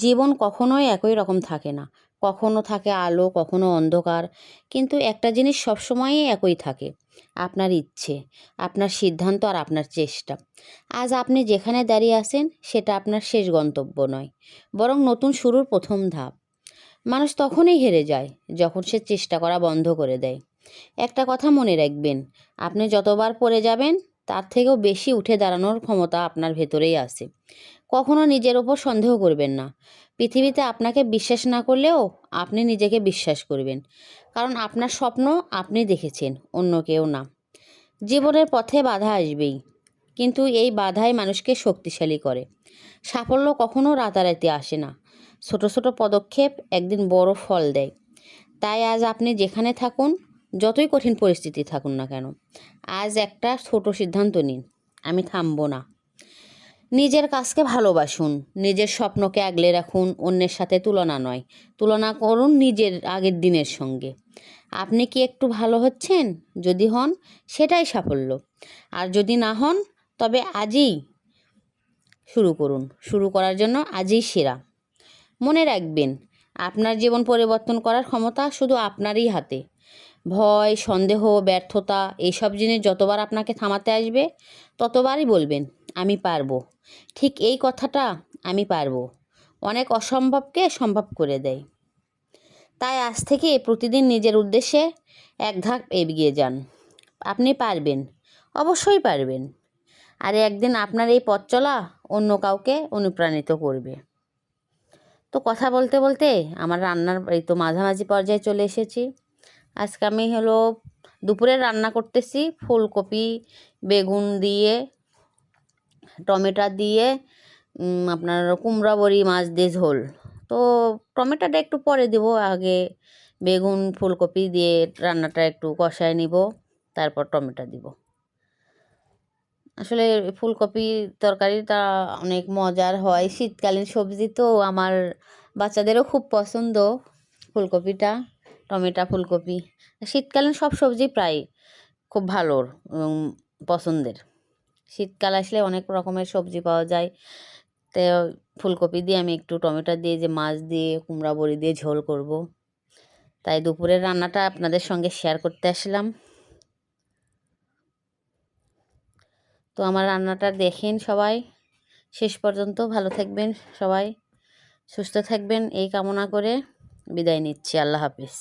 জীবন কখনোই একই রকম থাকে না, কখনো থাকে আলো, কখনো অন্ধকার, কিন্তু একটা জিনিস সবসময়ই একই থাকে, আপনার ইচ্ছে, আপনার সিদ্ধান্ত আর আপনার চেষ্টা। আজ আপনি যেখানে দাঁড়িয়ে আছেন সেটা আপনার শেষ গন্তব্য নয়, বরং নতুন শুরুর প্রথম ধাপ। মানুষ তখনই হেরে যায় যখন সে চেষ্টা করা বন্ধ করে দেয়। একটা কথা মনে রাখবেন, আপনি যতবার পড়ে যাবেন তার থেকেও বেশি উঠে দাঁড়ানোর ক্ষমতা আপনার ভেতরেই আছে। কখনো নিজের ওপর সন্দেহ করবেন না। পৃথিবীতে আপনাকে বিশ্বাস না করলেও আপনি নিজেকে বিশ্বাস করবেন, কারণ আপনার স্বপ্ন আপনি দেখেছেন, অন্য কেউ না। জীবনের পথে বাধা আসবেই, কিন্তু এই বাধাই মানুষকে শক্তিশালী করে। সাফল্য কখনো রাতারাতি আসে না, ছোট ছোট পদক্ষেপ একদিন বড় ফল দেয়। তাই আজ আপনি যেখানে থাকুন, যতই কঠিন পরিস্থিতি থাকুন না কেন, আজ একটা ছোট সিদ্ধান্ত নিন, আমি থামবো না। নিজের কাজকে ভালোবাসুন, নিজের স্বপ্নকে আগলে রাখুন, অন্যের সাথে তুলনা নয়। তুলনা করুন নিজের আগের দিনের সঙ্গে। আপনি কি একটু ভালো হচ্ছেন? যদি হন, সেটাই সাফল্য। আর যদি না হন, তবে আজই শুরু করুন। শুরু করার জন্য আজই সেরা। মনে রাখবেন, আপনার জীবন পরিবর্তন করার ক্ষমতা শুধু আপনারই হাতে। ভয়, সন্দেহ, ব্যর্থতা এইসব জিনিস যতবার আপনাকে থামাতে আসবে, ততবারই বলবেন, আমি পারবো। ঠিক এই কথাটা, আমি পারবো, অনেক অসম্ভবকে সম্ভব করে দেয়। তাই আজ থেকে প্রতিদিন নিজের উদ্দেশ্যে এক ধাপ এগিয়ে যান। আপনি পারবেন, অবশ্যই পারবেন। আর একদিন আপনার এই পথ চলা অন্য কাউকে অনুপ্রাণিত করবে। তো কথা বলতে বলতে আমার রান্নার এই তো মাঝামাঝি পর্যায়ে চলে এসেছি। আজকে আমি দুপুরে রান্না করতেছি ফুলকপি, বেগুন দিয়ে, টমেটো দিয়ে, আপনার কুমড়া বড়ি মাছ দিয়ে ঝোল। তো টমেটোটা একটু পরে দেব, আগে বেগুন ফুলকপি দিয়ে রান্নাটা একটু কষায় নিব, তারপর টমেটো দিব। আসলে ফুলকপি তরকারিটা অনেক মজার হয়, শীতকালীন সবজি তো, আমার বাচ্চাদেরও খুব পছন্দ ফুলকপিটা, টমেটো ফুলকপি। শীতকালীন সব সবজি প্রায় খুব ভালো পছন্দের। শীতকাল আসলে অনেক রকমের সবজি পাওয়া যায়, তো ফুলকপি দিয়ে আমি একটু টমেটো দিয়ে যে মাছ দিয়ে কুমড়া বড়ি দিয়ে ঝোল করব, তাই দুপুরের রান্নাটা আপনাদের সঙ্গে শেয়ার করতে আসলাম। তো আমার রান্নাটা দেখেন সবাই শেষ পর্যন্ত। ভালো থাকবেন সবাই, সুস্থ থাকবেন এই কামনা করে বিদায় নিচ্ছি। আল্লাহ হাফিজ।